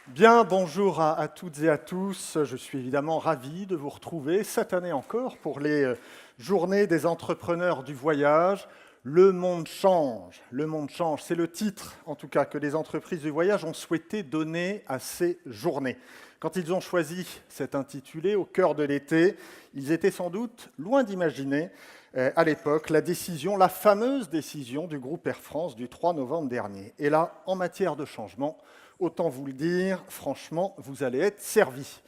Bien, bonjour à toutes et à tous. Je suis évidemment ravi de vous retrouver cette année encore pour les Journées des entrepreneurs du voyage. Le monde change, c'est le titre en tout cas que les entreprises du voyage ont souhaité donner à ces journées. Quand ils ont choisi cet intitulé au cœur de l'été, ils étaient sans doute loin d'imaginer à l'époque la fameuse décision du groupe Air France du 3 novembre dernier. Et là, en matière de changement, autant vous le dire, franchement, vous allez être servis.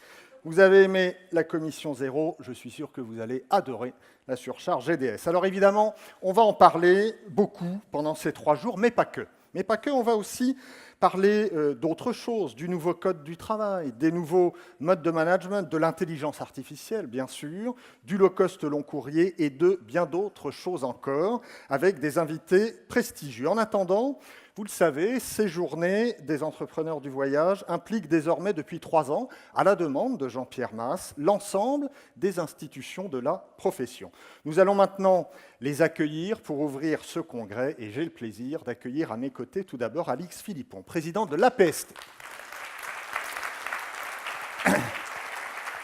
Vous avez aimé la commission zéro, je suis sûr que vous allez adorer la surcharge GDS. Alors évidemment, on va en parler beaucoup pendant ces 3 jours, mais pas que. Mais pas que, on va aussi parler d'autres choses, du nouveau code du travail, des nouveaux modes de management, de l'intelligence artificielle, bien sûr, du low-cost long courrier et de bien d'autres choses encore, avec des invités prestigieux. En attendant, vous le savez, ces journées des entrepreneurs du voyage impliquent désormais depuis 3 ans, à la demande de Jean-Pierre Mas, l'ensemble des institutions de la profession. Nous allons maintenant les accueillir pour ouvrir ce congrès et j'ai le plaisir d'accueillir à mes côtés tout d'abord Alix Philippon, président de l'APST.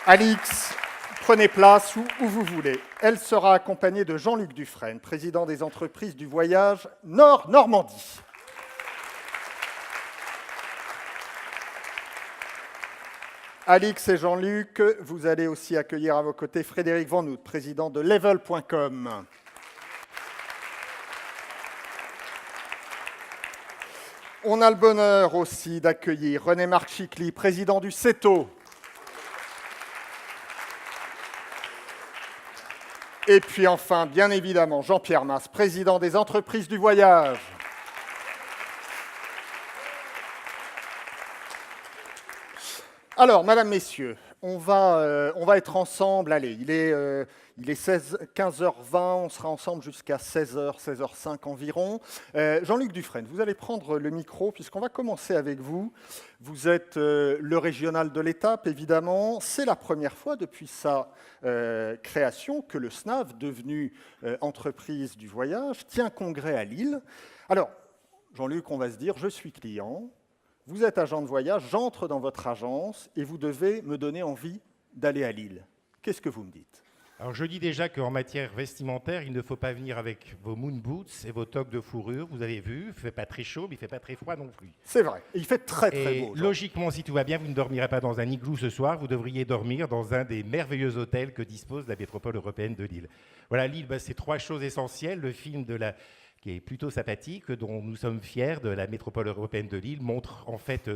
Alix, prenez place où vous voulez. Elle sera accompagnée de Jean-Luc Dufresne, président des entreprises du voyage Nord-Normandie. Alix et Jean-Luc, vous allez aussi accueillir à vos côtés Frédéric Van Hout, président de Level.com. On a le bonheur aussi d'accueillir René-Marc Chicly, président du CETO. Et puis enfin, bien évidemment, Jean-Pierre Mas, président des entreprises du voyage. Alors, mesdames, messieurs, on va être ensemble. Allez, il est 15h20, on sera ensemble jusqu'à 16h, 16h05 environ. Jean-Luc Dufresne, vous allez prendre le micro puisqu'on va commencer avec vous. Vous êtes le régional de l'étape, évidemment. C'est la première fois depuis sa création que le SNAV, devenu entreprise du voyage, tient congrès à Lille. Alors, Jean-Luc, on va se dire, je suis client. Vous êtes agent de voyage, j'entre dans votre agence et vous devez me donner envie d'aller à Lille. Qu'est-ce que vous me dites ? Alors je dis déjà qu'en matière vestimentaire, il ne faut pas venir avec vos moon boots et vos toques de fourrure. Vous avez vu, il ne fait pas très chaud, mais il ne fait pas très froid non plus. C'est vrai, et il fait très très beau. Logiquement, si tout va bien, vous ne dormirez pas dans un igloo ce soir, vous devriez dormir dans un des merveilleux hôtels que dispose la métropole européenne de Lille. Voilà, Lille, c'est 3 choses essentielles. Le film qui est plutôt sympathique, dont nous sommes fiers de la métropole européenne de Lille, montre en fait,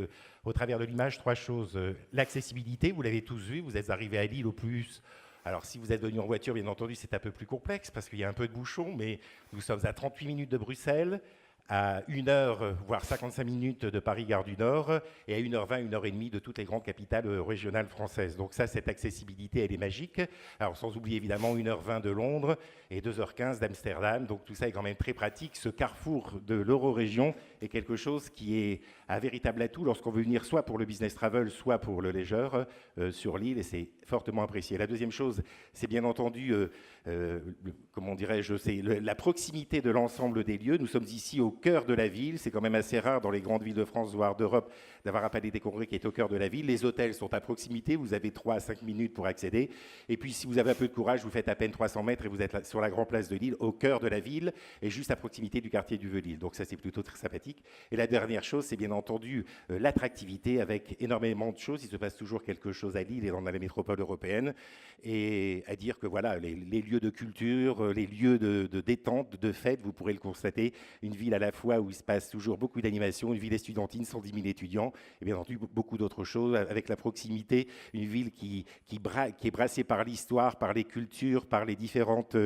au travers de l'image, 3 choses. L'accessibilité, vous l'avez tous vu, vous êtes arrivés à Lille au plus. Alors si vous êtes venu en voiture, bien entendu, c'est un peu plus complexe parce qu'il y a un peu de bouchon, mais nous sommes à 38 minutes de Bruxelles, à 1 heure, voire 55 minutes de Paris-Gare du Nord, et à 1h20, 1h30 de toutes les grandes capitales régionales françaises. Donc ça, cette accessibilité, elle est magique. Alors sans oublier évidemment 1h20 de Londres et 2h15 d'Amsterdam. Donc tout ça est quand même très pratique. Ce carrefour de l'Eurorégion est quelque chose qui est un véritable atout lorsqu'on veut venir soit pour le business travel, soit pour le leisure sur l'île, et c'est fortement apprécié. La deuxième chose, c'est bien entendu, la proximité de l'ensemble des lieux. Nous sommes ici au cœur de la ville. C'est quand même assez rare dans les grandes villes de France, voire d'Europe, d'avoir un palais des congrès qui est au cœur de la ville. Les hôtels sont à proximité. Vous avez 3 à 5 minutes pour accéder. Et puis, si vous avez un peu de courage, vous faites à peine 300 mètres et vous êtes là, sur la grande place de Lille, au cœur de la ville, et juste à proximité du quartier du Vieux-Lille. Donc ça, c'est plutôt très sympathique. Et la dernière chose, c'est bien entendu l'attractivité avec énormément de choses. Il se passe toujours quelque chose à Lille et dans la métropole européenne. Et à dire que voilà, les lieux de culture, les lieux de détente, de fête, vous pourrez le constater, une ville à la fois où il se passe toujours beaucoup d'animations, une ville estudiantine, 110 000 étudiants, et bien entendu beaucoup d'autres choses, avec la proximité, une ville qui est brassée par l'histoire, par les cultures, par les différentes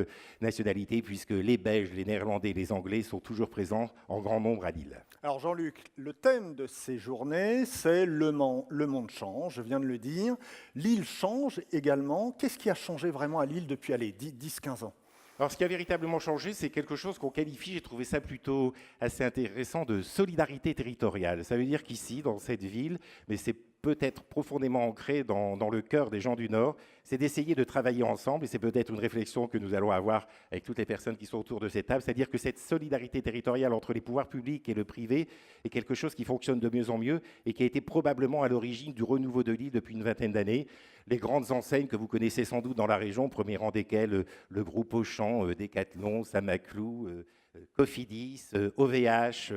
nationalités, puisque les Belges, les Néerlandais, les Anglais sont toujours présents en grand nombre à Lille. Alors Jean-Luc, le thème de ces journées, c'est le monde change, je viens de le dire. Lille change également. Qu'est-ce qui a changé vraiment à Lille depuis 10-15 ans ? Alors, ce qui a véritablement changé, c'est quelque chose qu'on qualifie, j'ai trouvé ça plutôt assez intéressant, de solidarité territoriale. Ça veut dire qu'ici, dans cette ville, mais c'est peut-être profondément ancré dans le cœur des gens du Nord, c'est d'essayer de travailler ensemble, et c'est peut-être une réflexion que nous allons avoir avec toutes les personnes qui sont autour de cette table, c'est-à-dire que cette solidarité territoriale entre les pouvoirs publics et le privé est quelque chose qui fonctionne de mieux en mieux et qui a été probablement à l'origine du renouveau de l'île depuis une vingtaine d'années. Les grandes enseignes que vous connaissez sans doute dans la région, au premier rang desquelles le groupe Auchan, Decathlon, Samaclou, Cofidis, OVH,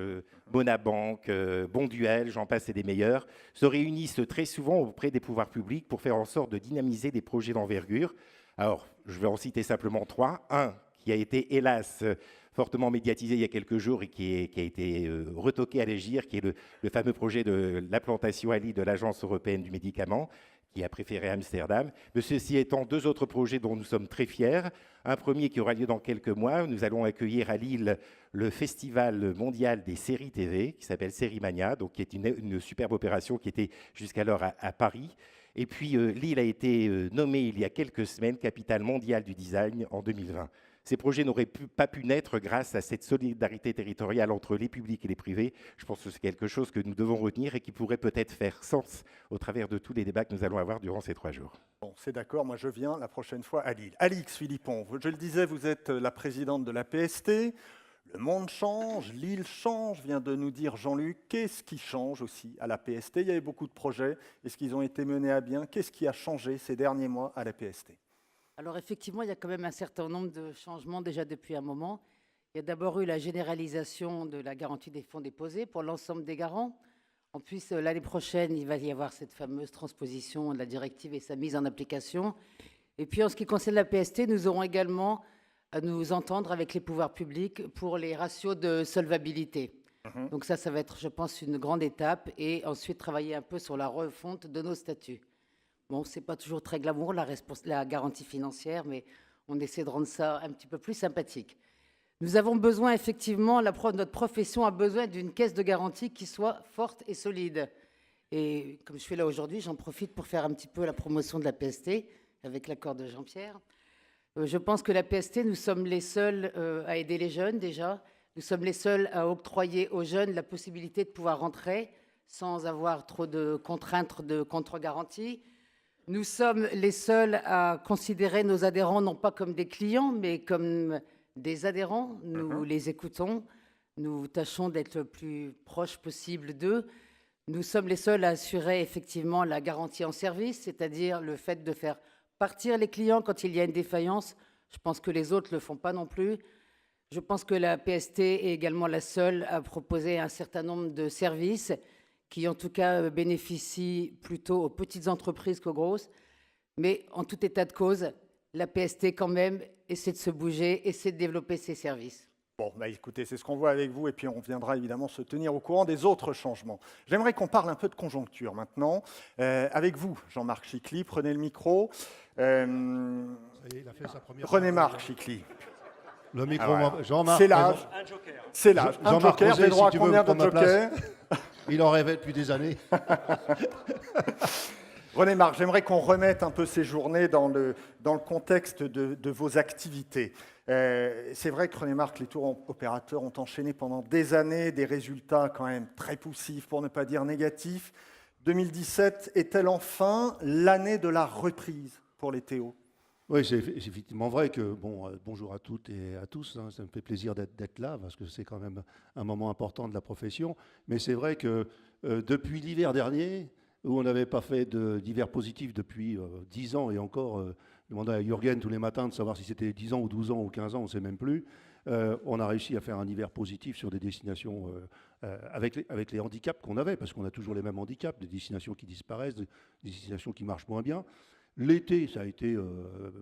Monabank, Bonduel, j'en passe et des meilleurs, se réunissent très souvent auprès des pouvoirs publics pour faire en sorte de dynamiser des projets d'envergure. Alors, je vais en citer simplement 3. Un qui a été, hélas, fortement médiatisé il y a quelques jours et qui a été retoqué à l'égir, qui est le fameux projet de l'implantation à Lille de l'Agence européenne du médicament, qui a préféré Amsterdam. Mais ceci étant, 2 autres projets dont nous sommes très fiers. Un premier qui aura lieu dans quelques mois. Nous allons accueillir à Lille le Festival mondial des séries TV, qui s'appelle Sérimania, donc qui est une superbe opération qui était jusqu'alors à Paris. Et puis, Lille a été nommée il y a quelques semaines capitale mondiale du design en 2020. Ces projets n'auraient pas pu naître grâce à cette solidarité territoriale entre les publics et les privés. Je pense que c'est quelque chose que nous devons retenir et qui pourrait peut-être faire sens au travers de tous les débats que nous allons avoir durant ces 3 jours. Bon, c'est d'accord, moi je viens la prochaine fois à Lille. Alix Philippon, je le disais, vous êtes la présidente de la PST. Le monde change, Lille change, vient de nous dire Jean-Luc. Qu'est-ce qui change aussi à la PST? Il y avait beaucoup de projets. Est-ce qu'ils ont été menés à bien? Qu'est-ce qui a changé ces derniers mois à la PST? Alors effectivement, il y a quand même un certain nombre de changements déjà depuis un moment. Il y a d'abord eu la généralisation de la garantie des fonds déposés pour l'ensemble des garants. En plus, l'année prochaine, il va y avoir cette fameuse transposition de la directive et sa mise en application. Et puis en ce qui concerne la PST, nous aurons également à nous entendre avec les pouvoirs publics pour les ratios de solvabilité. Donc ça va être, je pense, une grande étape. Et ensuite, travailler un peu sur la refonte de nos statuts. Bon, c'est pas toujours très glamour, la garantie financière, mais on essaie de rendre ça un petit peu plus sympathique. Nous avons besoin, effectivement, notre profession a besoin d'une caisse de garantie qui soit forte et solide. Et comme je suis là aujourd'hui, j'en profite pour faire un petit peu la promotion de la PST, avec l'accord de Jean-Pierre. Je pense que la PST, nous sommes les seuls à aider les jeunes, déjà. Nous sommes les seuls à octroyer aux jeunes la possibilité de pouvoir rentrer sans avoir trop de contraintes de contre-garantie. Nous sommes les seuls à considérer nos adhérents non pas comme des clients, mais comme des adhérents. Nous les écoutons, nous tâchons d'être le plus proche possible d'eux. Nous sommes les seuls à assurer effectivement la garantie en service, c'est-à-dire le fait de faire partir les clients quand il y a une défaillance. Je pense que les autres ne le font pas non plus. Je pense que la PST est également la seule à proposer un certain nombre de services qui en tout cas bénéficient plutôt aux petites entreprises qu'aux grosses. Mais en tout état de cause, la PST quand même essaie de se bouger, essaie de développer ses services. Bon, bah écoutez, c'est ce qu'on voit avec vous, et puis on viendra évidemment se tenir au courant des autres changements. J'aimerais qu'on parle un peu de conjoncture maintenant. Avec vous, Jean-Marc Chicly, prenez le micro. Ça y est, il a fait sa première René-Marc Chicly. Le micro, Jean-Marc. C'est l'âge. Un joker. C'est l'âge. Un Jean-Marc joker, Rosé, j'ai droit si à tu veux combien de prendre ma place. jokers? Il en rêvait depuis des années. René-Marc, j'aimerais qu'on remette un peu ces journées dans le contexte de vos activités. C'est vrai que René-Marc, les tours opérateurs ont enchaîné pendant des années des résultats quand même très poussifs, pour ne pas dire négatifs. 2017 est-elle enfin l'année de la reprise pour les Théo? Oui, c'est effectivement vrai que, bonjour à toutes et à tous, hein, ça me fait plaisir d'être là, parce que c'est quand même un moment important de la profession. Mais c'est vrai que depuis l'hiver dernier, où on n'avait pas fait d'hiver positif depuis 10 ans, et encore, demandais à Jürgen tous les matins de savoir si c'était 10 ans ou 12 ans ou 15 ans, on ne sait même plus, on a réussi à faire un hiver positif sur des destinations avec les handicaps qu'on avait, parce qu'on a toujours les mêmes handicaps, des destinations qui disparaissent, des destinations qui marchent moins bien. L'été, ça a été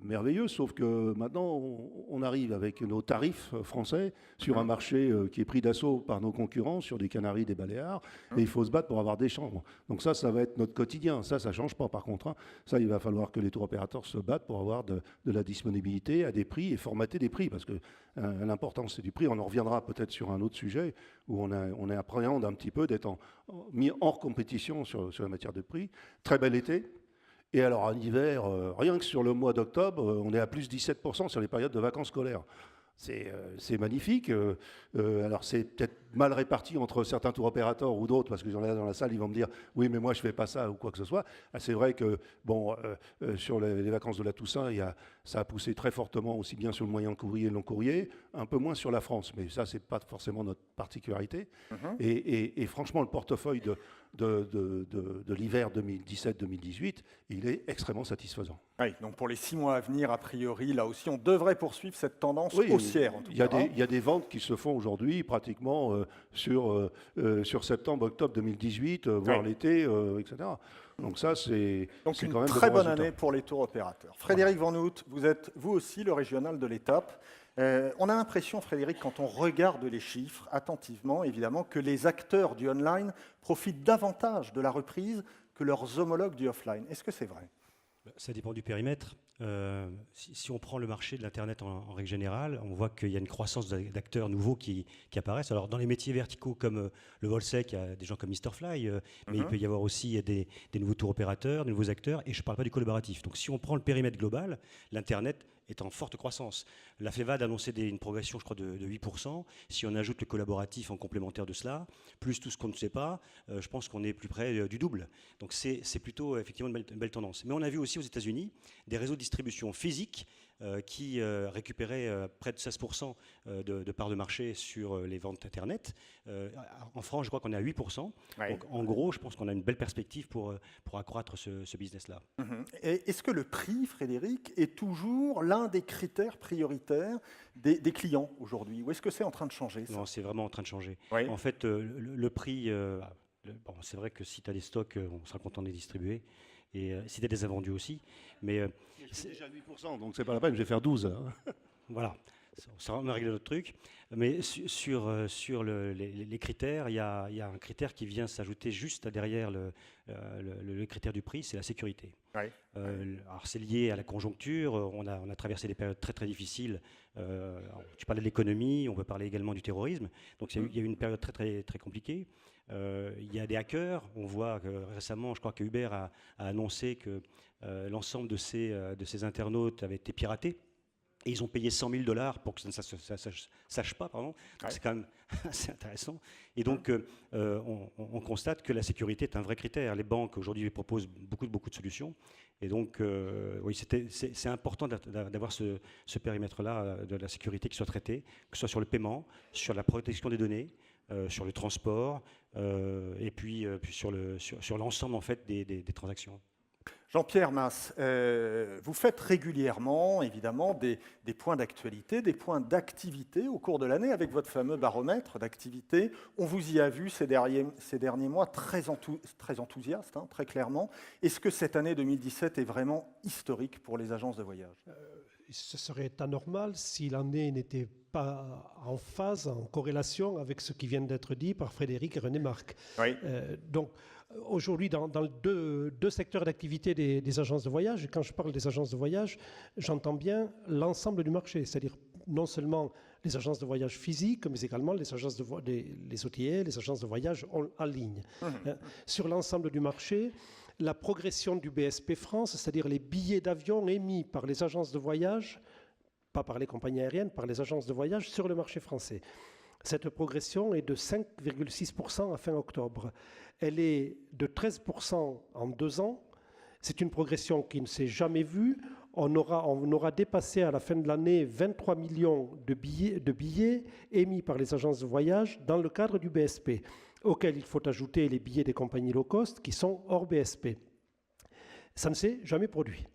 merveilleux, sauf que maintenant, on arrive avec nos tarifs français sur un marché qui est pris d'assaut par nos concurrents, sur des Canaries, des Baléares, et il faut se battre pour avoir des chambres. Donc ça va être notre quotidien. Ça ne change pas par contre. Hein. Ça, il va falloir que les tour opérateurs se battent pour avoir de la disponibilité à des prix et formater des prix, parce que l'important, c'est du prix. On en reviendra peut-être sur un autre sujet où on appréhende un petit peu d'être mis hors compétition sur la matière de prix. Très bel été. Et alors, en hiver, rien que sur le mois d'octobre, on est à plus 17% sur les périodes de vacances scolaires. C'est magnifique. Alors, c'est peut-être mal réparti entre certains tour opérateurs ou d'autres, parce que j'en ai dans la salle, ils vont me dire « Oui, mais moi, je ne fais pas ça » ou quoi que ce soit. Ah, c'est vrai que, bon, sur les vacances de la Toussaint, ça a poussé très fortement, aussi bien sur le moyen courrier et le long courrier, un peu moins sur la France. Mais ça, ce n'est pas forcément notre particularité. Et franchement, le portefeuille de l'hiver 2017-2018, il est extrêmement satisfaisant. Oui, donc pour les 6 mois à venir, a priori, là aussi, on devrait poursuivre cette tendance Oui, haussière. En tout cas. Il y a des ventes qui se font aujourd'hui pratiquement sur septembre, octobre 2018, voire l'été, etc. Donc ça, c'est Donc une quand même très de bons bonne résultats. année pour les tours opérateurs. Frédéric Van Hout, vous êtes vous aussi le régional de l'étape. On a l'impression, Frédéric, quand on regarde les chiffres attentivement, évidemment, que les acteurs du online profitent davantage de la reprise que leurs homologues du offline. Est-ce que c'est vrai ? Ça dépend du périmètre. Si on prend le marché de l'Internet en règle générale, on voit qu'il y a une croissance d'acteurs nouveaux qui apparaissent. Alors, dans les métiers verticaux comme le Volsec, il y a des gens comme Mr. Fly, mais il peut y avoir aussi des nouveaux tours opérateurs, des nouveaux acteurs, et je ne parle pas du collaboratif. Donc, si on prend le périmètre global, l'Internet est en forte croissance. La FEVAD a annoncé une progression, je crois, de 8%. Si on ajoute le collaboratif en complémentaire de cela, plus tout ce qu'on ne sait pas, je pense qu'on est plus près du double. Donc c'est plutôt effectivement une belle tendance. Mais on a vu aussi aux États-Unis des réseaux de distribution physique qui récupéraient près de 16% de parts de marché sur les ventes Internet. En France, je crois qu'on est à 8%. Ouais. Donc en gros, je pense qu'on a une belle perspective pour accroître ce business-là. Et est-ce que le prix, Frédéric, est toujours l'un des critères prioritaires des clients aujourd'hui? Ou est-ce que c'est en train de changer ça? Non, c'est vraiment en train de changer. Oui. En fait, le prix, bon, c'est vrai que si tu as des stocks, on sera content de les distribuer. Et si tu as des invendus aussi. Mais C'est déjà 8%, donc c'est pas la peine, je vais faire 12. Hein. voilà, on a réglé notre truc. Mais sur les critères, il y a un critère qui vient s'ajouter juste derrière le critère du prix, c'est la sécurité. Oui. Alors c'est lié à la conjoncture, on a traversé des périodes très très difficiles. Tu parlais de l'économie, on peut parler également du terrorisme. Donc il y a eu une période très très très compliquée. Il y a des hackers, on voit que récemment, je crois que Uber a annoncé que l'ensemble de ces internautes avait été piraté. Et ils ont payé $100 000 pour que ça ne sache pas, pardon. Donc c'est quand même assez intéressant. Et donc, on constate que la sécurité est un vrai critère. Les banques, aujourd'hui, proposent beaucoup de solutions. Et donc, oui, c'est important d'avoir ce périmètre-là de la sécurité qui soit traité, que ce soit sur le paiement, sur la protection des données, sur le transport, et puis sur l'ensemble, en fait, des transactions. Jean-Pierre Mas, vous faites régulièrement, évidemment, des points d'actualité, des points d'activité au cours de l'année avec votre fameux baromètre d'activité. On vous y a vu ces derniers mois très enthousiaste, hein, très clairement. Est-ce que cette année 2017 est vraiment historique pour les agences de voyage? Ce serait anormal si l'année n'était pas en phase, en corrélation avec ce qui vient d'être dit par Frédéric et René Marc. Oui. Donc, aujourd'hui, dans deux secteurs d'activité des agences de voyage, et quand je parle des agences de voyage, j'entends bien l'ensemble du marché, c'est-à-dire non seulement les agences de voyage physiques, mais également les agences les OTA, les agences de voyage en ligne. Sur l'ensemble du marché, la progression du BSP France, c'est-à-dire les billets d'avion émis par les agences de voyage, pas par les compagnies aériennes, par les agences de voyage sur le marché français. Cette progression est de 5,6% à fin octobre. Elle est de 13% en 2 ans. C'est une progression qui ne s'est jamais vue. On aura dépassé à la fin de l'année 23 millions de billets émis par les agences de voyage dans le cadre du BSP, auquel il faut ajouter les billets des compagnies low cost qui sont hors BSP. Ça ne s'est jamais produit.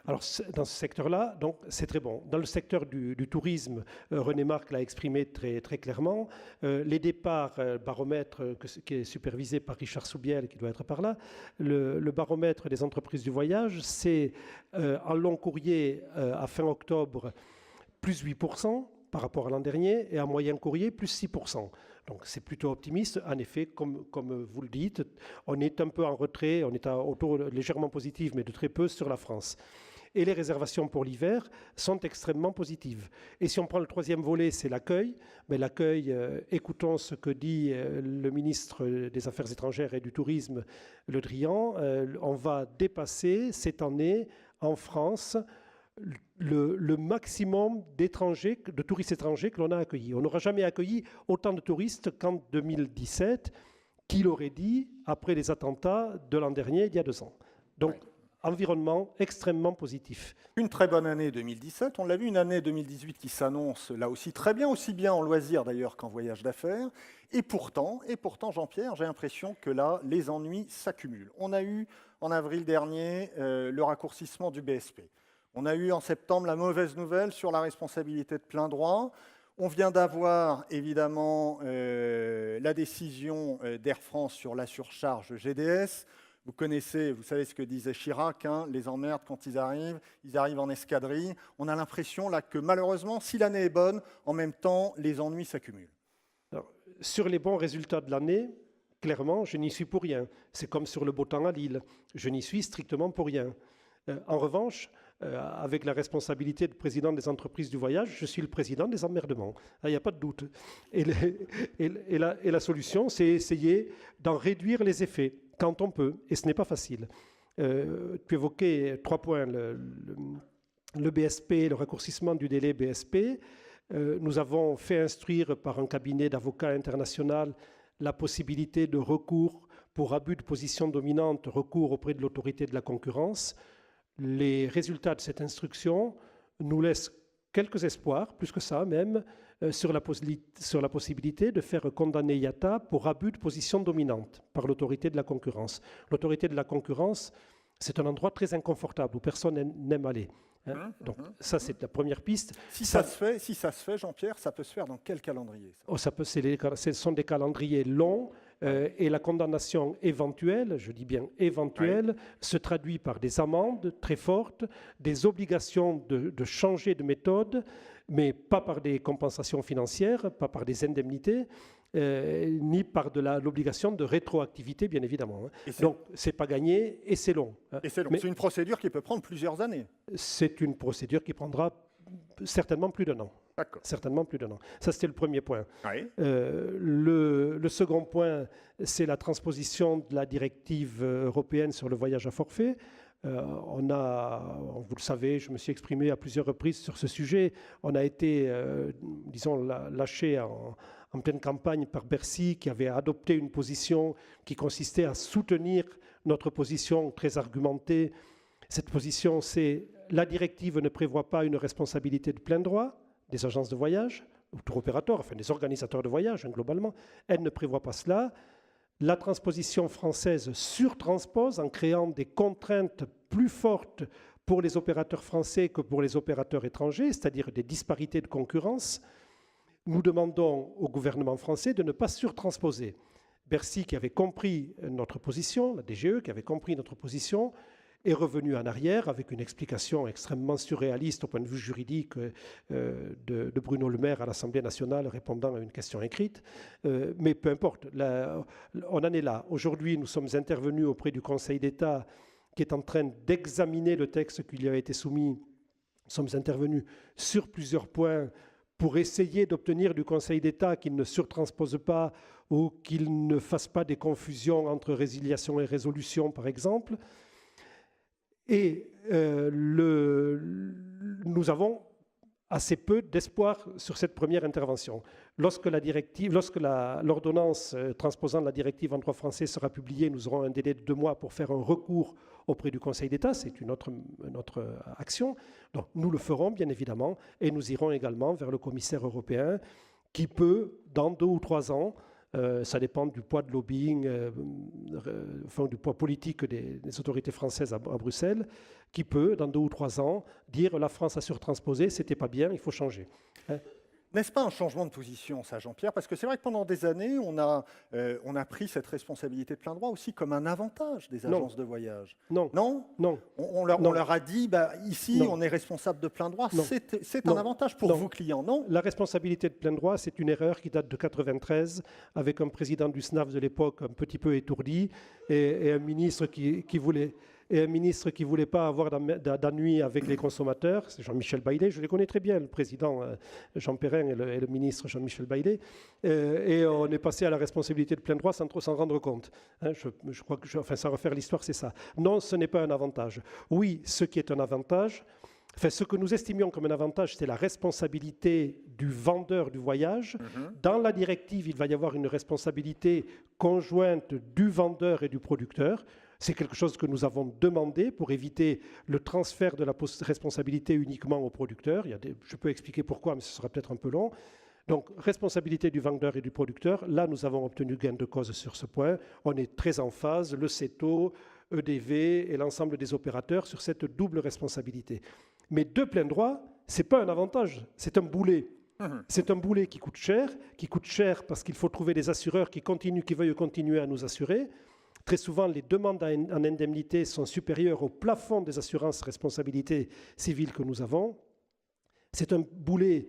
Alors, dans ce secteur-là, donc, c'est très bon. Dans le secteur du tourisme, René Marc l'a exprimé très, très clairement. Les départs, baromètre qui est supervisé par Richard Soubiel, qui doit être par là, le baromètre des entreprises du voyage, c'est en long courrier à fin octobre, plus 8% par rapport à l'an dernier, et en moyen courrier, plus 6%. Donc c'est plutôt optimiste. En effet, comme vous le dites, on est un peu en retrait, on est à autour légèrement positif, mais de très peu sur la France. Et les réservations pour l'hiver sont extrêmement positives. Et si on prend le troisième volet, c'est l'accueil. Mais l'accueil, écoutons ce que dit le ministre des Affaires étrangères et du Tourisme, Le Drian. On va dépasser cette année en France le maximum d'étrangers, de touristes étrangers que l'on a accueillis. On n'aura jamais accueilli autant de touristes qu'en 2017, qui l'aurait dit après les attentats de l'an dernier, il y a 2 ans. Donc, environnement extrêmement positif. Une très bonne année 2017, on l'a vu, une année 2018 qui s'annonce là aussi très bien, aussi bien en loisirs d'ailleurs qu'en voyage d'affaires. Et pourtant Jean-Pierre, j'ai l'impression que là, les ennuis s'accumulent. On a eu en avril dernier le raccourcissement du BSP. On a eu en septembre la mauvaise nouvelle sur la responsabilité de plein droit. On vient d'avoir évidemment la décision d'Air France sur la surcharge GDS. Vous connaissez, vous savez ce que disait Chirac, hein, les emmerdes quand ils arrivent en escadrille. On a l'impression là que malheureusement, si l'année est bonne, en même temps, les ennuis s'accumulent. Alors, sur les bons résultats de l'année, clairement, je n'y suis pour rien. C'est comme sur le beau temps à Lille, je n'y suis strictement pour rien. En revanche, avec la responsabilité de président des entreprises du voyage, je suis le président des emmerdements. Il n'y a pas de doute. Et la solution, c'est essayer d'en réduire les effets quand on peut, et ce n'est pas facile. Tu évoquais 3 points, le BSP, le raccourcissement du délai BSP. Nous avons fait instruire par un cabinet d'avocats international la possibilité de recours pour abus de position dominante, recours auprès de l'autorité de la concurrence. Les résultats de cette instruction nous laissent quelques espoirs, plus que ça même, sur la possibilité de faire condamner IATA pour abus de position dominante par l'autorité de la concurrence. L'autorité de la concurrence, c'est un endroit très inconfortable où personne n'aime aller. Hein. Donc ça, c'est la première piste. Si ça se fait, Jean-Pierre, ça peut se faire dans quel calendrier ce sont des calendriers longs et la condamnation éventuelle, je dis bien éventuelle, se traduit par des amendes très fortes, des obligations de changer de méthode, mais pas par des compensations financières, pas par des indemnités, ni par l'obligation de rétroactivité, bien évidemment. Hein. Donc, c'est pas gagné et c'est long. Hein. Et c'est long. C'est une procédure qui peut prendre plusieurs années. C'est une procédure qui prendra certainement plus d'1 an. D'accord. Certainement plus d'1 an. Ça, c'était le premier point. Oui. Le second point, c'est la transposition de la directive européenne sur le voyage à forfait. Vous le savez, je me suis exprimé à plusieurs reprises sur ce sujet. On a été, lâché en pleine campagne par Bercy, qui avait adopté une position qui consistait à soutenir notre position très argumentée. Cette position, c'est la directive ne prévoit pas une responsabilité de plein droit des agences de voyage, ou tour opérateurs, enfin des organisateurs de voyage, hein, globalement. Elle ne prévoit pas cela. La transposition française surtranspose en créant des contraintes plus fortes pour les opérateurs français que pour les opérateurs étrangers, c'est-à-dire des disparités de concurrence. Nous demandons au gouvernement français de ne pas surtransposer. Bercy, qui avait compris notre position, la DGE, qui avait compris notre position, est revenu en arrière avec une explication extrêmement surréaliste au point de vue juridique de Bruno Le Maire à l'Assemblée nationale répondant à une question écrite. Mais peu importe, on en est là. Aujourd'hui, nous sommes intervenus auprès du Conseil d'État qui est en train d'examiner le texte qui lui a été soumis. Nous sommes intervenus sur plusieurs points pour essayer d'obtenir du Conseil d'État qu'il ne surtranspose pas ou qu'il ne fasse pas des confusions entre résiliation et résolution, par exemple. Et nous avons assez peu d'espoir sur cette première intervention. Lorsque l'ordonnance transposant la directive en droit français sera publiée, nous aurons un délai de 2 mois pour faire un recours auprès du Conseil d'État. C'est une autre action. Donc nous le ferons, bien évidemment, et nous irons également vers le commissaire européen qui peut, dans 2 ou 3 ans, ça dépend du poids de lobbying, du poids politique des autorités françaises à Bruxelles, qui peut, dans 2 ou 3 ans, dire la France a surtransposé, c'était pas bien, il faut changer. Hein? N'est-ce pas un changement de position, ça, Jean-Pierre? Parce que c'est vrai que pendant des années, on a pris cette responsabilité de plein droit aussi comme un avantage des agences de voyage. Non. Non. Non. On leur a dit, ici, on est responsable de plein droit. C'est un avantage pour vous, clients, non? La responsabilité de plein droit, c'est une erreur qui date de 1993, avec un président du SNAF de l'époque un petit peu étourdi et un ministre qui voulait... Et un ministre qui ne voulait pas avoir d'ennui avec les consommateurs, c'est Jean-Michel Baillet. Je les connais très bien, le président Jean Perrin et le ministre Jean-Michel Baillet. Et on est passé à la responsabilité de plein droit sans trop s'en rendre compte. Hein, je crois que, sans refaire l'histoire, c'est ça. Non, ce n'est pas un avantage. Oui, ce qui est un avantage, Enfin, ce que nous estimions comme un avantage, c'est la responsabilité du vendeur du voyage. Dans la directive, il va y avoir une responsabilité conjointe du vendeur et du producteur. C'est quelque chose que nous avons demandé pour éviter le transfert de la responsabilité uniquement au producteur. Je peux expliquer pourquoi, mais ce sera peut-être un peu long. Donc, responsabilité du vendeur et du producteur. Là, nous avons obtenu gain de cause sur ce point. On est très en phase, le CETO, EDV et l'ensemble des opérateurs sur cette double responsabilité. Mais de plein droit, ce n'est pas un avantage, c'est un boulet. C'est un boulet qui coûte cher parce qu'il faut trouver des assureurs qui veuillent continuer à nous assurer. Très souvent, les demandes en indemnité sont supérieures au plafond des assurances responsabilité civile que nous avons. C'est un boulet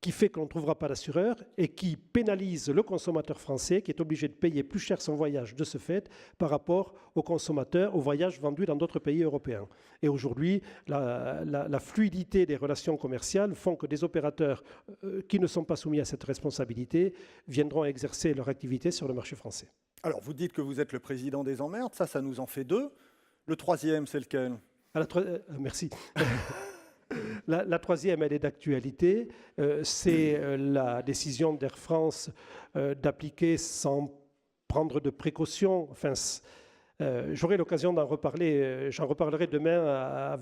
qui fait qu'on ne trouvera pas d'assureur et qui pénalise le consommateur français qui est obligé de payer plus cher son voyage de ce fait par rapport aux consommateurs, aux voyages vendus dans d'autres pays européens. Et aujourd'hui, la fluidité des relations commerciales font que des opérateurs qui ne sont pas soumis à cette responsabilité viendront exercer leur activité sur le marché français. Alors, vous dites que vous êtes le président des emmerdes, ça nous en fait 2. Le troisième, c'est lequel? Merci. La troisième, elle est d'actualité. C'est la décision d'Air France d'appliquer sans prendre de précautions. Enfin, j'aurai l'occasion d'en reparler. J'en reparlerai demain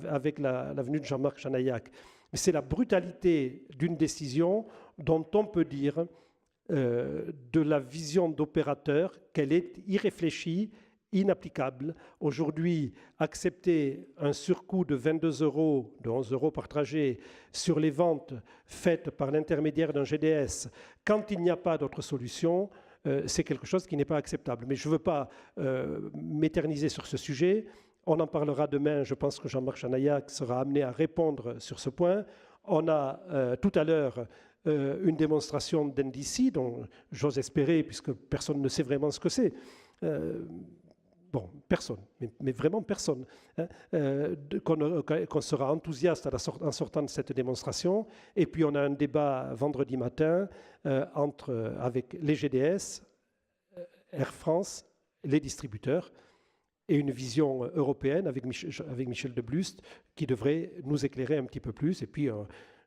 avec la venue de Jean-Marc Chanaillac. Mais c'est la brutalité d'une décision dont on peut dire de la vision d'opérateur qu'elle est irréfléchie, inapplicable. Aujourd'hui, accepter un surcoût de 22 €, de 11 € par trajet, sur les ventes faites par l'intermédiaire d'un GDS, quand il n'y a pas d'autre solution, c'est quelque chose qui n'est pas acceptable. Mais je ne veux pas m'éterniser sur ce sujet. On en parlera demain. Je pense que Jean-Marc Chanaillac sera amené à répondre sur ce point. On a tout à l'heure une démonstration d'NDC, dont j'ose espérer, puisque personne ne sait vraiment ce que c'est. Bon, personne, mais vraiment personne, hein, qu'on sera enthousiaste en sortant de cette démonstration. Et puis on a un débat vendredi matin avec les GDS, Air France, les distributeurs, et une vision européenne avec Michel Deblust qui devrait nous éclairer un petit peu plus. Et puis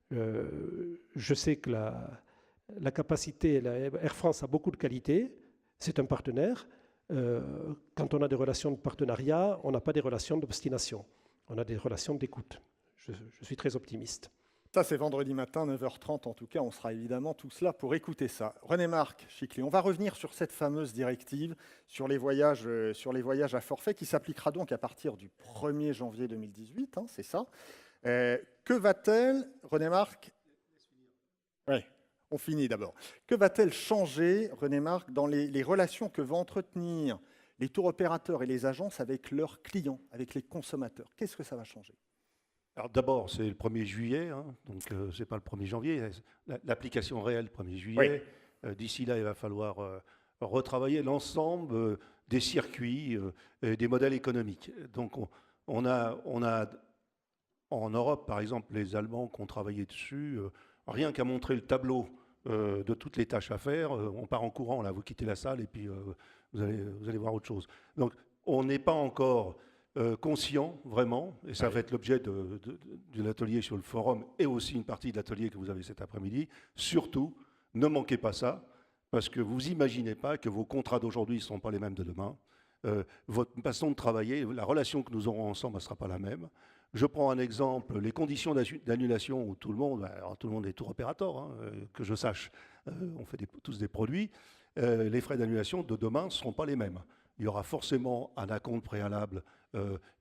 je sais que la capacité, Air France a beaucoup de qualités, c'est un partenaire. Quand on a des relations de partenariat, on n'a pas des relations d'obstination, on a des relations d'écoute. Je suis très optimiste. Ça, c'est vendredi matin, 9h30 en tout cas. On sera évidemment tous là pour écouter ça. René-Marc Chiclet, on va revenir sur cette fameuse directive sur les voyages à forfait qui s'appliquera donc à partir du 1er janvier 2018, hein, c'est ça. Que va-t-elle, René-Marc? Oui. On finit d'abord. Que va-t-elle changer, René-Marc, dans les relations que vont entretenir les tours opérateurs et les agences avec leurs clients, avec les consommateurs? Qu'est-ce que ça va changer? Alors d'abord, c'est le 1er juillet, hein, donc ce n'est pas le 1er janvier. L'application réelle, le 1er juillet. Oui. D'ici là, il va falloir retravailler l'ensemble des circuits, des modèles économiques. Donc on a en Europe, par exemple, les Allemands qui ont travaillé dessus. Rien qu'à montrer le tableau de toutes les tâches à faire, on part en courant, là, vous quittez la salle et puis vous allez voir autre chose. Donc, on n'est pas encore conscient, vraiment, et ça va être l'objet de l'atelier sur le forum et aussi une partie de l'atelier que vous avez cet après-midi. Surtout, ne manquez pas ça, parce que vous n'imaginez pas que vos contrats d'aujourd'hui ne seront pas les mêmes de demain. Votre façon de travailler, la relation que nous aurons ensemble ne sera pas la même. Je prends un exemple, les conditions d'annulation où tout le monde est tour opérateur, hein, que je sache, on fait tous des produits, les frais d'annulation de demain ne seront pas les mêmes. Il y aura forcément un acompte préalable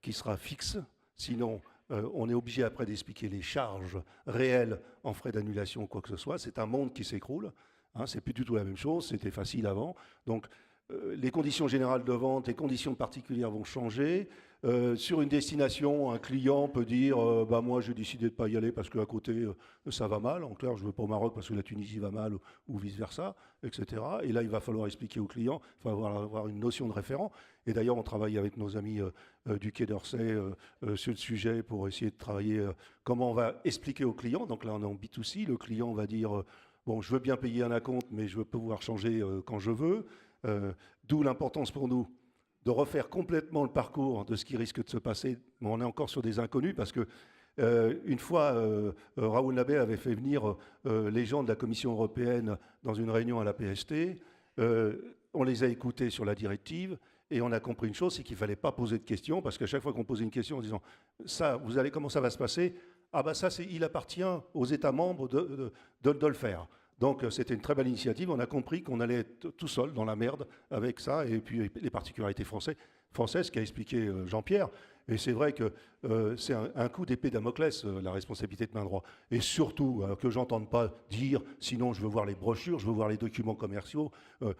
qui sera fixe, sinon on est obligé après d'expliquer les charges réelles en frais d'annulation ou quoi que ce soit. C'est un monde qui s'écroule, hein, c'est plus du tout la même chose, c'était facile avant. Donc les conditions générales de vente, les conditions particulières vont changer. Sur une destination, un client peut dire moi j'ai décidé de ne pas y aller parce qu'à côté ça va mal. En clair, je ne veux pas au Maroc parce que la Tunisie va mal ou vice-versa, etc. Et là, il va falloir expliquer au client, il va avoir une notion de référent. Et d'ailleurs, on travaille avec nos amis du Quai d'Orsay sur le sujet pour essayer de travailler comment on va expliquer au client. Donc là, on est en B2C. Le client va dire bon, je veux bien payer un acompte, mais je veux pouvoir changer quand je veux. D'où l'importance pour nous de refaire complètement le parcours de ce qui risque de se passer. Mais on est encore sur des inconnus parce que Une fois, Raoul Nabet avait fait venir les gens de la Commission européenne dans une réunion à la PST. On les a écoutés sur la directive et on a compris une chose, c'est qu'il ne fallait pas poser de questions, parce qu'à chaque fois qu'on posait une question en disant « ça, vous allez, comment ça va se passer ?» Ah ben ça, il appartient aux États membres de le faire. Donc c'était une très belle initiative. On a compris qu'on allait être tout seul dans la merde avec ça, et puis les particularités françaises qu'a expliqué Jean-Pierre. Et c'est vrai que c'est un coup d'épée Damoclès, la responsabilité de plein droit. Et surtout, que j'entende pas dire, sinon je veux voir les brochures, je veux voir les documents commerciaux,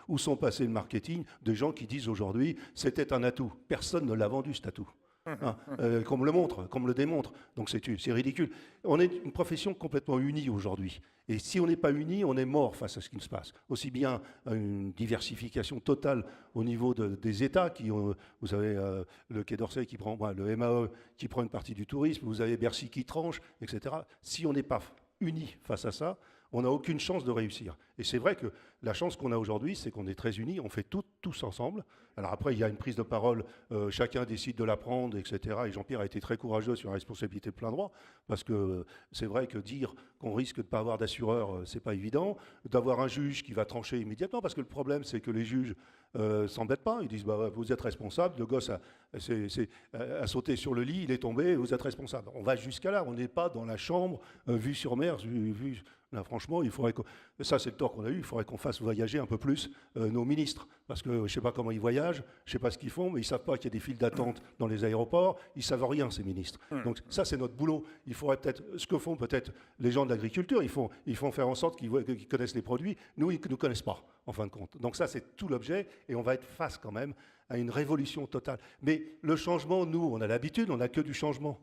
où sont passés le marketing, des gens qui disent aujourd'hui, c'était un atout. Personne ne l'a vendu, cet atout. Hein, qu'on me le montre, qu'on me le démontre. Donc c'est ridicule. On est une profession complètement unie aujourd'hui. Et si on n'est pas unis, on est mort face à ce qui se passe. Aussi bien une diversification totale au niveau des États, qui ont, vous avez le Quai d'Orsay qui prend, le MAE qui prend une partie du tourisme, vous avez Bercy qui tranche, etc. Si on n'est pas unis face à ça, on n'a aucune chance de réussir. Et c'est vrai que la chance qu'on a aujourd'hui, c'est qu'on est très unis, on fait tout, tous ensemble. Alors après, il y a une prise de parole, chacun décide de la prendre, etc. Et Jean-Pierre a été très courageux sur la responsabilité de plein droit, parce que c'est vrai que dire qu'on risque de ne pas avoir d'assureur, c'est pas évident. D'avoir un juge qui va trancher immédiatement, parce que le problème, c'est que les juges s'embêtent pas. Ils disent, bah, vous êtes responsable, le gosse a sauté sur le lit, il est tombé, vous êtes responsable. On va jusqu'à là, on n'est pas dans la chambre, vue sur mer, là, franchement, il faudrait que, ça c'est le tort qu'on a eu, il faudrait qu'on fasse voyager un peu plus nos ministres, parce que je ne sais pas comment ils voyagent, je ne sais pas ce qu'ils font, mais ils ne savent pas qu'il y a des files d'attente dans les aéroports, ils ne savent rien, ces ministres. Donc ça, c'est notre boulot. Il faudrait peut-être, ce que font peut-être les gens de l'agriculture, ils font faire en sorte qu'ils connaissent les produits, nous, ils ne nous connaissent pas, en fin de compte. Donc ça, c'est tout l'objet, et on va être face quand même à une révolution totale. Mais le changement, nous, on a l'habitude, on n'a que du changement.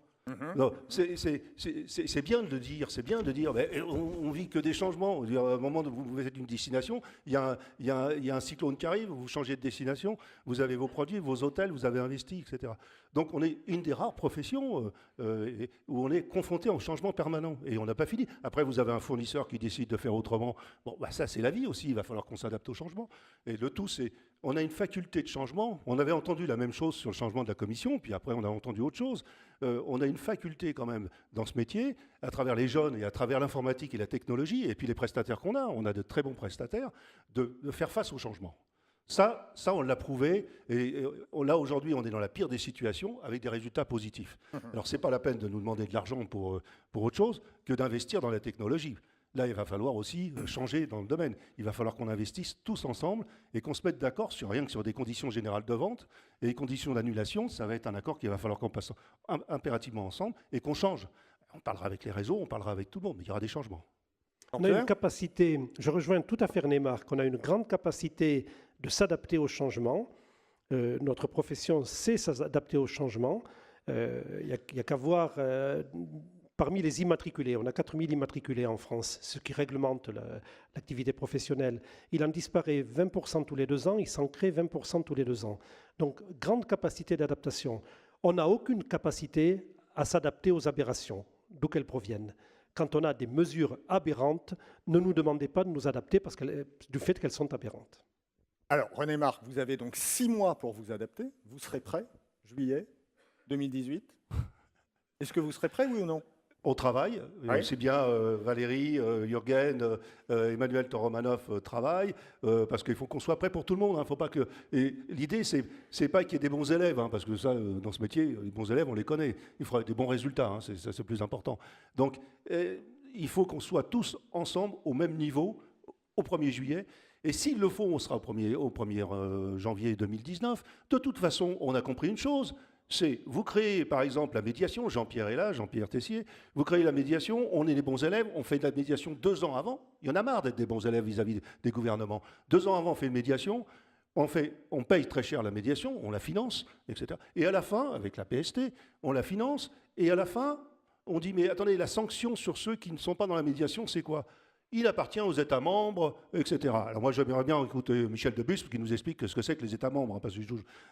Non, c'est bien de le dire, mais on vit que des changements. À un moment où vous êtes une destination, il y a un cyclone qui arrive, vous changez de destination, vous avez vos produits, vos hôtels, vous avez investi, etc. Donc on est une des rares professions où on est confronté au changement permanent. Et on n'a pas fini. Après, vous avez un fournisseur qui décide de faire autrement. Bon, bah ça, c'est la vie aussi, il va falloir qu'on s'adapte au changement. Et le tout, c'est on a une faculté de changement. On avait entendu la même chose sur le changement de la commission, puis après, on a entendu autre chose. On a une faculté quand même dans ce métier, à travers les jeunes et à travers l'informatique et la technologie, et puis les prestataires qu'on a, on a de très bons prestataires, de faire face au changement. Ça, on l'a prouvé, et là aujourd'hui, on est dans la pire des situations avec des résultats positifs. Alors, ce n'est pas la peine de nous demander de l'argent pour autre chose que d'investir dans la technologie. Là, il va falloir aussi changer dans le domaine. Il va falloir qu'on investisse tous ensemble et qu'on se mette d'accord sur rien que sur des conditions générales de vente et les conditions d'annulation. Ça va être un accord qu'il va falloir qu'on passe impérativement ensemble et qu'on change. On parlera avec les réseaux, on parlera avec tout le monde, mais il y aura des changements. On a une capacité, je rejoins tout à fait René Marc, on a une grande capacité de s'adapter au changement. Notre profession sait s'adapter au changement. Il n'y a qu'à voir... Parmi les immatriculés, on a 4000 immatriculés en France, ce qui réglemente l'activité professionnelle. Il en disparaît 20% tous les 2 ans, il s'en crée 20% tous les 2 ans. Donc, grande capacité d'adaptation. On n'a aucune capacité à s'adapter aux aberrations, d'où qu'elles proviennent. Quand on a des mesures aberrantes, ne nous demandez pas de nous adapter du fait qu'elles sont aberrantes. Alors, René Marc, vous avez donc 6 mois pour vous adapter. Vous serez prêt, juillet 2018. Est-ce que vous serez prêt, oui ou non ? On travaille, oui. C'est bien Valérie, Jürgen, Emmanuel Toromanov travaillent, parce qu'il faut qu'on soit prêt pour tout le monde. Faut pas que... Et l'idée, c'est pas qu'il y ait des bons élèves, parce que ça, dans ce métier, les bons élèves, on les connaît. Il faudra des bons résultats, c'est le plus important. Donc, il faut qu'on soit tous ensemble au même niveau au 1er juillet. Et s'il le faut, on sera au 1er janvier 2019. De toute façon, on a compris une chose. C'est, vous créez par exemple la médiation, Jean-Pierre est là, Jean-Pierre Tessier, vous créez la médiation, on est des bons élèves, on fait de la médiation 2 ans avant, il y en a marre d'être des bons élèves vis-à-vis des gouvernements. 2 ans avant, on fait une médiation, on paye très cher la médiation, on la finance, etc. Et à la fin, avec la PST, on la finance, et à la fin, on dit, mais attendez, la sanction sur ceux qui ne sont pas dans la médiation, c'est quoi ? Il appartient aux États membres, etc. Alors moi, j'aimerais bien écouter Michel Debus qui nous explique ce que c'est que les États membres. Parce que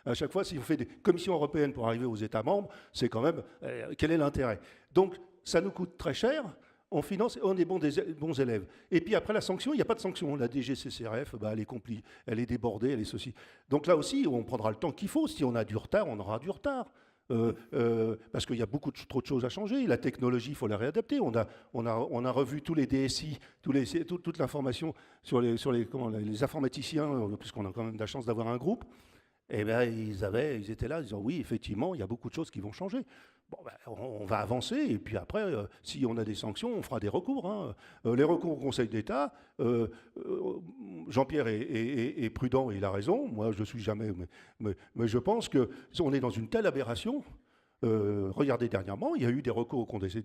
à chaque fois, si on fait des commissions européennes pour arriver aux États membres, c'est quand même... quel est l'intérêt ? Donc, ça nous coûte très cher, on finance, on est bons élèves. Et puis après la sanction, il n'y a pas de sanction. La DGCCRF, elle est débordée, elle est ceci. Donc là aussi, on prendra le temps qu'il faut. Si on a du retard, on aura du retard. parce qu'il y a trop de choses à changer. La technologie, il faut la réadapter. On a revu tous les DSI, toute l'information sur les informaticiens, puisqu'on a quand même de la chance d'avoir un groupe. Eh bien, ils étaient là, disant oui, effectivement, il y a beaucoup de choses qui vont changer. Bon, ben, on va avancer, et puis après, si on a des sanctions, on fera des recours. Hein. Les recours au Conseil d'État, Jean-Pierre est prudent et il a raison. Moi, je ne suis jamais, mais je pense qu'on est dans une telle aberration. Regardez dernièrement, il y a eu des recours au Conseil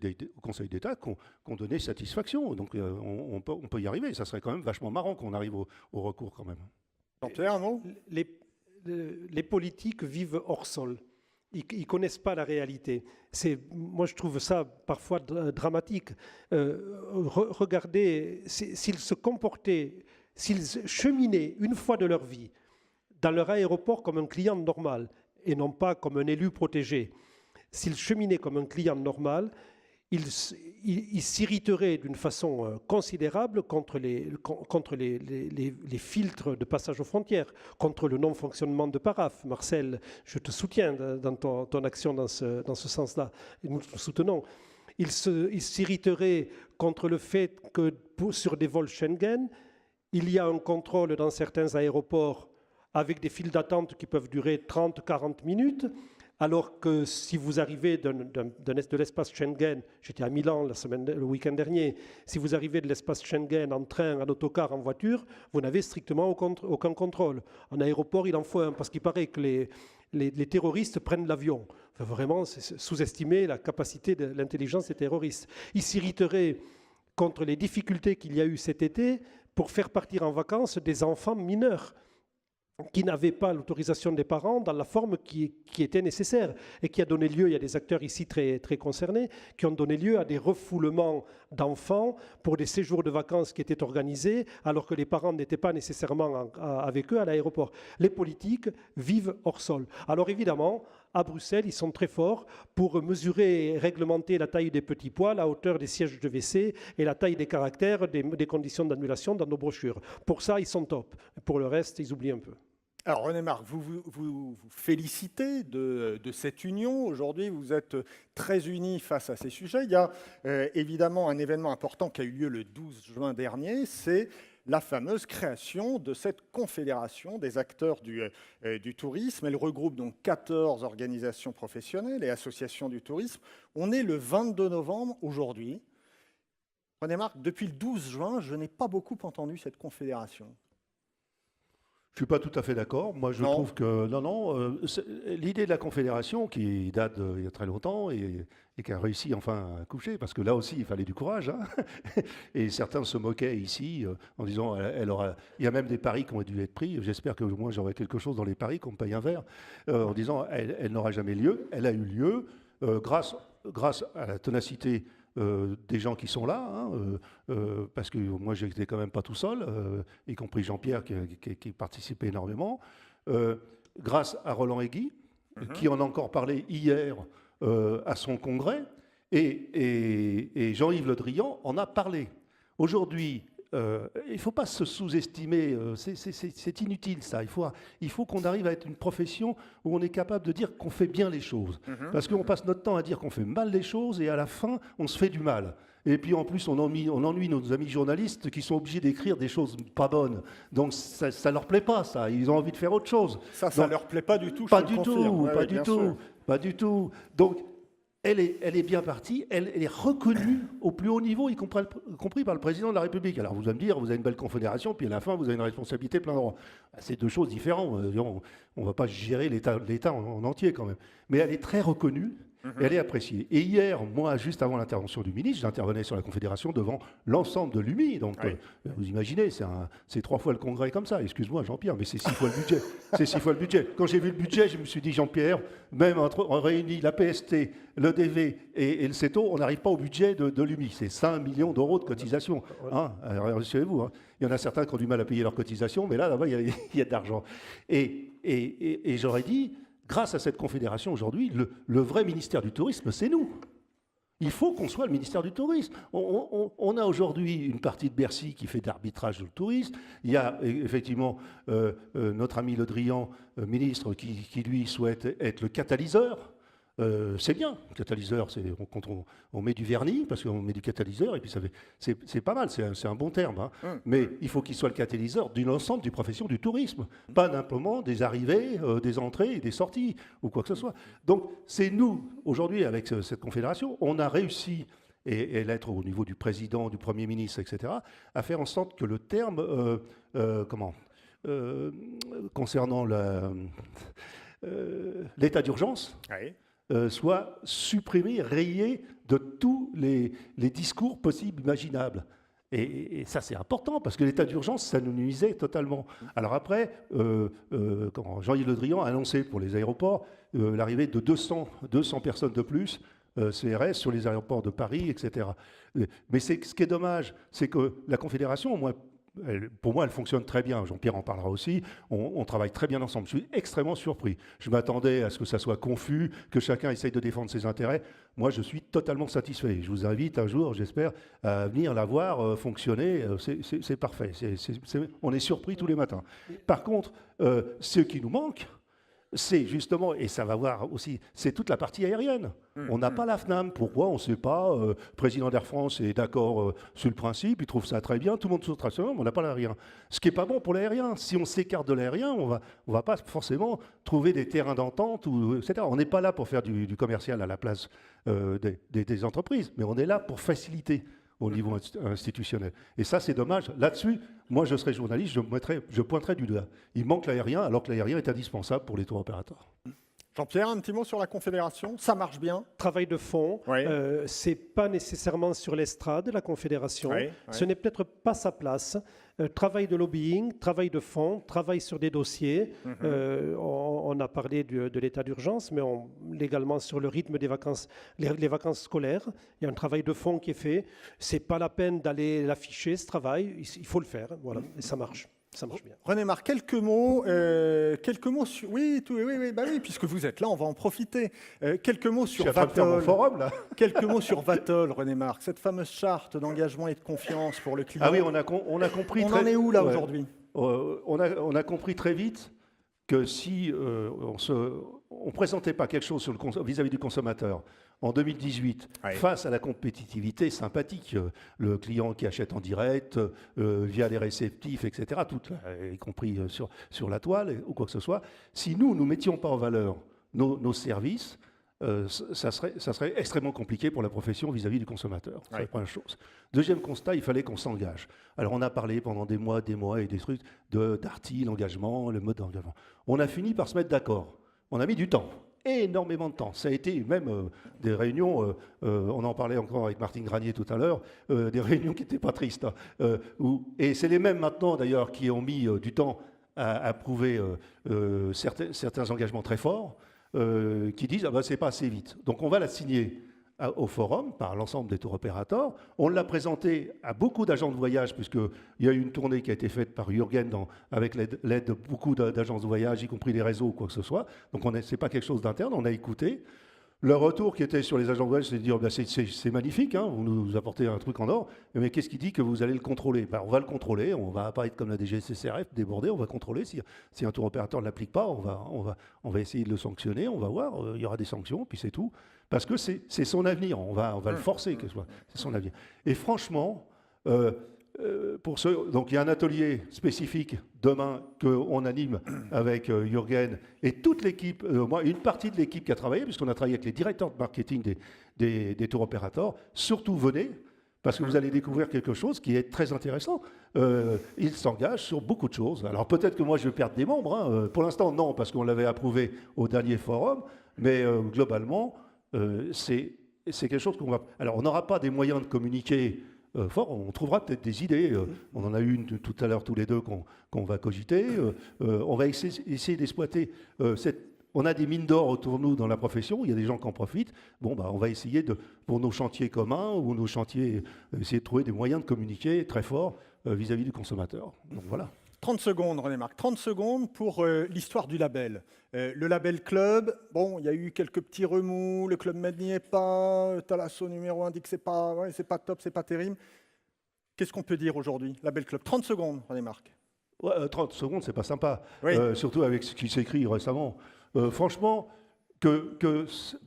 d'État qui ont donné satisfaction. Donc, on peut y arriver. Ça serait quand même vachement marrant qu'on arrive au recours quand même. Jean-Pierre, un mot ? Les politiques vivent hors sol. Ils ne connaissent pas la réalité. Moi, je trouve ça parfois dramatique. Regardez, s'ils se comportaient, s'ils cheminaient une fois de leur vie dans leur aéroport comme un client normal et non pas comme un élu protégé, s'ils cheminaient comme un client normal, ils s'irriteraient d'une façon considérable contre les filtres de passage aux frontières, contre le non-fonctionnement de Paraf. Marcel, je te soutiens dans ton action dans ce sens-là. Nous te soutenons. Ils s'irriteraient contre le fait que sur des vols Schengen, il y a un contrôle dans certains aéroports avec des files d'attente qui peuvent durer 30-40 minutes. Alors que si vous arrivez de l'espace Schengen, j'étais à Milan le week-end dernier, si vous arrivez de l'espace Schengen en train, en autocar, en voiture, vous n'avez strictement aucun contrôle. En aéroport, il en faut un, parce qu'il paraît que les terroristes prennent l'avion. Enfin, vraiment, c'est sous-estimer la capacité de l'intelligence des terroristes. Ils s'irriteraient contre les difficultés qu'il y a eu cet été pour faire partir en vacances des enfants mineurs qui n'avaient pas l'autorisation des parents dans la forme qui était nécessaire et qui a donné lieu, il y a des acteurs ici très, très concernés, qui ont donné lieu à des refoulements d'enfants pour des séjours de vacances qui étaient organisés alors que les parents n'étaient pas nécessairement avec eux à l'aéroport. Les politiques vivent hors sol. Alors évidemment, à Bruxelles, ils sont très forts pour mesurer et réglementer la taille des petits pois, la hauteur des sièges de WC et la taille des caractères des conditions d'annulation dans nos brochures. Pour ça, ils sont top. Pour le reste, ils oublient un peu. Alors René Marc, vous félicitez de cette union. Aujourd'hui, vous êtes très unis face à ces sujets. Il y a évidemment un événement important qui a eu lieu le 12 juin dernier, c'est la fameuse création de cette confédération des acteurs du tourisme. Elle regroupe donc 14 organisations professionnelles et associations du tourisme. On est le 22 novembre aujourd'hui. René Marc, depuis le 12 juin, je n'ai pas beaucoup entendu cette confédération. Je ne suis pas tout à fait d'accord. Moi, je trouve que... l'idée de la Confédération, qui date d'il y a très longtemps et qui a réussi enfin à coucher, parce que là aussi, il fallait du courage. Hein. Et certains se moquaient ici en disant il y a même des paris qui ont dû être pris. J'espère que moi, j'aurai quelque chose dans les paris, qu'on me paye un verre, en disant elle n'aura jamais lieu. Elle a eu lieu grâce à la ténacité des gens qui sont là, hein, parce que moi j'étais quand même pas tout seul, y compris Jean-Pierre qui participait énormément, grâce à Roland Aiguy, qui en a encore parlé hier à son congrès, et Jean-Yves Le Drian en a parlé. Aujourd'hui, il ne faut pas se sous-estimer, c'est inutile ça. Il faut qu'on arrive à être une profession où on est capable de dire qu'on fait bien les choses. Parce qu'on passe notre temps à dire qu'on fait mal les choses et à la fin, on se fait du mal. Et puis en plus, on ennuie nos amis journalistes qui sont obligés d'écrire des choses pas bonnes. Donc ça ne leur plaît pas, ça. Ils ont envie de faire autre chose. Ça ne leur plaît pas du tout. Pas du tout. Donc, elle est bien partie, elle est reconnue au plus haut niveau, y compris par le président de la République. Alors vous allez me dire, vous avez une belle confédération, puis à la fin, vous avez une responsabilité plein droit. C'est deux choses différentes. On ne va pas gérer l'État en entier quand même. Mais elle est très reconnue, et elle est appréciée. Et hier, moi, juste avant l'intervention du ministre, j'intervenais sur la confédération devant l'ensemble de l'UMI. Donc vous imaginez, c'est 3 fois le congrès comme ça. Excuse-moi Jean-Pierre, mais c'est 6 fois le budget. C'est 6 fois le budget. Quand j'ai vu le budget, je me suis dit, Jean-Pierre, même on réunit la PST, le DV et le CETO, on n'arrive pas au budget de l'UMI. C'est 5 millions d'euros de cotisation. Hein, rassurez-vous, hein. Il y en a certains qui ont du mal à payer leurs cotisations, mais là-bas, il y a de l'argent. Et j'aurais dit, grâce à cette confédération aujourd'hui, le vrai ministère du tourisme, c'est nous. Il faut qu'on soit le ministère du tourisme. On a aujourd'hui une partie de Bercy qui fait de l'arbitrage du tourisme. Il y a effectivement notre ami Le Drian, ministre, qui lui souhaite être le catalyseur C'est bien, le catalyseur, quand on met du vernis, parce qu'on met du catalyseur, et puis c'est pas mal, c'est un bon terme. Hein. Mais il faut qu'il soit le catalyseur d'une ensemble des professions du tourisme, pas simplement des arrivées, des entrées et des sorties, ou quoi que ce soit. Donc c'est nous, aujourd'hui, avec cette confédération, on a réussi, et l'être au niveau du président, du Premier ministre, etc., à faire en sorte que le terme, concernant l'état d'urgence, Oui. soit supprimé, rayé de tous les discours possibles, imaginables. Et ça, c'est important, parce que l'état d'urgence, ça nous nuisait totalement. Alors après, Jean-Yves Le Drian a annoncé pour les aéroports l'arrivée de 200 personnes de plus, CRS, sur les aéroports de Paris, etc. Mais ce qui est dommage, c'est que la Confédération, au moins, pour moi, elle fonctionne très bien. Jean-Pierre en parlera aussi. On travaille très bien ensemble. Je suis extrêmement surpris. Je m'attendais à ce que ça soit confus, que chacun essaye de défendre ses intérêts. Moi, je suis totalement satisfait. Je vous invite un jour, j'espère, à venir la voir fonctionner. C'est parfait. On est surpris tous les matins. Par contre, ce qui nous manque, c'est justement, et ça va voir aussi, c'est toute la partie aérienne. On n'a pas la FNAM. Pourquoi? On ne sait pas. Le président d'Air France est d'accord sur le principe, il trouve ça très bien, tout le monde trouve ça très bien, mais on n'a pas l'aérien. Ce qui n'est pas bon pour l'aérien. Si on s'écarte de l'aérien, on va pas forcément trouver des terrains d'entente, etc. On n'est pas là pour faire du commercial à la place des entreprises, mais on est là pour faciliter au niveau institutionnel. Et ça, c'est dommage. Là-dessus, moi, je serais journaliste, je pointerais du doigt. Il manque l'aérien, alors que l'aérien est indispensable pour les tours opérateurs. Jean-Pierre, un petit mot sur la Confédération. Ça marche bien? Travail de fond, Oui. c'est pas nécessairement sur l'estrade, la Confédération. Oui, oui. Ce n'est peut-être pas sa place. Travail de lobbying, travail de fond, travail sur des dossiers. On a parlé de l'état d'urgence, mais également sur le rythme des vacances, les vacances scolaires. Il y a un travail de fond qui est fait. C'est pas la peine d'aller l'afficher, ce travail. Il faut le faire, voilà, et ça marche. Ça marche bien. René Marc, quelques mots sur... Oui, puisque vous êtes là, on va en profiter. Quelques mots sur Je suis en train de faire mon Vatol. forum, là. Quelques mots sur Vatol, René Marc, cette fameuse charte d'engagement et de confiance pour le client. Ah oui, on a compris. On en est où là aujourd'hui? On a compris très vite que si on ne présentait pas quelque chose vis-à-vis du consommateur en 2018, face à la compétitivité sympathique, le client qui achète en direct, via les réceptifs, etc., y compris sur la toile ou quoi que ce soit, si nous ne mettions pas en valeur nos services, ça serait extrêmement compliqué pour la profession vis-à-vis du consommateur. C'est la première chose. Deuxième constat, il fallait qu'on s'engage. Alors on a parlé pendant des mois et des trucs d'Arty, l'engagement, le mode d'engagement. On a fini par se mettre d'accord. On a mis du temps, énormément de temps. Ça a été même des réunions, on en parlait encore avec Martine Granier tout à l'heure, des réunions qui n'étaient pas tristes. Et c'est les mêmes maintenant d'ailleurs qui ont mis du temps à approuver certains engagements très forts. Qui disent c'est pas assez vite. Donc on va la signer au forum par l'ensemble des tours opérateurs. On l'a présenté à beaucoup d'agents de voyage, puisqu'il y a eu une tournée qui a été faite par Jürgen avec l'aide de beaucoup d'agences de voyage, y compris les réseaux ou quoi que ce soit. Donc ce n'est pas quelque chose d'interne, on a écouté. Le retour qui était sur les agents de voyage, c'est de dire c'est magnifique, hein, vous nous apportez un truc en or, mais qu'est-ce qui dit que vous allez le contrôler? On va le contrôler, on va pas être comme la DGCCRF, débordé, on va contrôler. Si un tour opérateur ne l'applique pas, on va essayer de le sanctionner, on va voir, il y aura des sanctions, puis c'est tout. Parce que c'est son avenir, on va le forcer, c'est son avenir. Et franchement, donc il y a un atelier spécifique demain qu'on anime avec Jürgen et toute l'équipe, une partie de l'équipe qui a travaillé, puisqu'on a travaillé avec les directeurs de marketing des tours opérateurs. Surtout venez, parce que vous allez découvrir quelque chose qui est très intéressant. Ils s'engagent sur beaucoup de choses. Alors peut-être que moi je vais perdre des membres, hein. Pour l'instant non, parce qu'on l'avait approuvé au dernier forum, mais globalement c'est quelque chose qu'on va... Alors on n'aura pas des moyens de communiquer fort, on trouvera peut-être des idées. On en a eu une tout à l'heure tous les deux qu'on va cogiter. On va essayer d'exploiter on a des mines d'or autour de nous dans la profession, il y a des gens qui en profitent. On va essayer pour nos chantiers communs ou nos chantiers, essayer de trouver des moyens de communiquer très fort vis-à-vis du consommateur. Donc voilà. 30 secondes, René Marc. 30 secondes pour l'histoire du label. Le label club, il y a eu quelques petits remous. Le Club Med n'y est pas. Thalasso numéro 1 dit que c'est pas top, c'est pas terrible. Qu'est-ce qu'on peut dire aujourd'hui, label club? 30 secondes, René Marc. 30 secondes, c'est pas sympa. Oui. Surtout avec ce qui s'écrit récemment. Franchement, que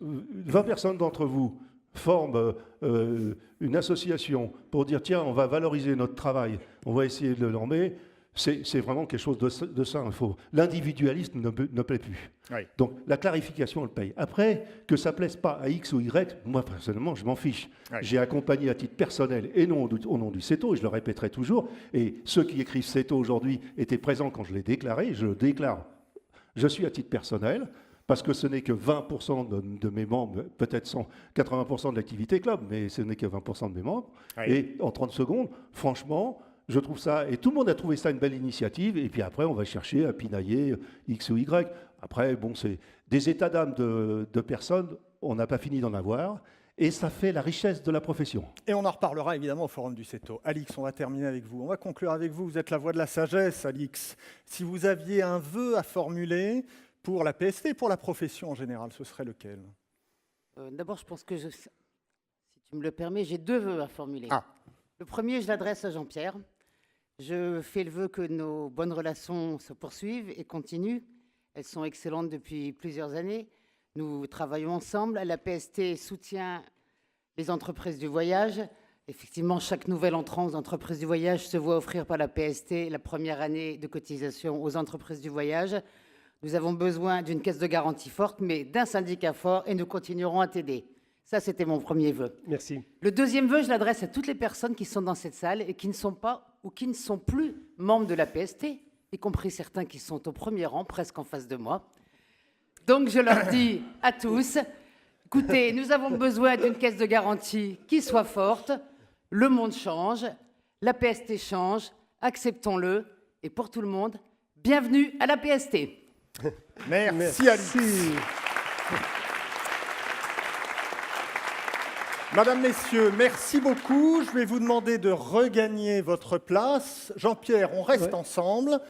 20 personnes d'entre vous forment une association pour dire tiens, on va valoriser notre travail, on va essayer de le normer, c'est vraiment quelque chose de sain. L'individualisme ne plaît plus. Oui. Donc la clarification, elle paye. Après, que ça ne plaise pas à X ou Y, moi personnellement, je m'en fiche. Oui. J'ai accompagné à titre personnel et non au nom du CETO, et je le répéterai toujours, et ceux qui écrivent CETO aujourd'hui étaient présents quand je l'ai déclaré, je le déclare. Je suis à titre personnel, parce que ce n'est que 20% de mes membres, peut-être 80% de l'activité club, mais ce n'est que 20% de mes membres. Oui. Et en 30 secondes, franchement, je trouve ça, et tout le monde a trouvé ça une belle initiative, et puis après, on va chercher à pinailler X ou Y. Après, bon, c'est des états d'âme de personnes, on n'a pas fini d'en avoir, et ça fait la richesse de la profession. Et on en reparlera évidemment au forum du CETO. Alix, on va terminer avec vous. On va conclure avec vous. Vous êtes la voix de la sagesse, Alix. Si vous aviez un vœu à formuler pour la PST, pour la profession en général, ce serait lequel? D'abord, je pense que, si tu me le permets, j'ai 2 vœux à formuler. Ah. Le premier, je l'adresse à Jean-Pierre. Je fais le vœu que nos bonnes relations se poursuivent et continuent. Elles sont excellentes depuis plusieurs années. Nous travaillons ensemble. La PST soutient les entreprises du voyage. Effectivement, chaque nouvel entrant aux entreprises du voyage se voit offrir par la PST la première année de cotisation aux entreprises du voyage. Nous avons besoin d'une caisse de garantie forte, mais d'un syndicat fort, et nous continuerons à t'aider. Ça, c'était mon premier vœu. Merci. Le deuxième vœu, je l'adresse à toutes les personnes qui sont dans cette salle et qui ne sont pas ou qui ne sont plus membres de la PST, y compris certains qui sont au premier rang, presque en face de moi. Donc, je leur dis à tous, écoutez, nous avons besoin d'une caisse de garantie qui soit forte. Le monde change, la PST change, acceptons-le. Et pour tout le monde, bienvenue à la PST. Merci, Alix. Madame, Messieurs, merci beaucoup. Je vais vous demander de regagner votre place. Jean-Pierre, on reste ensemble.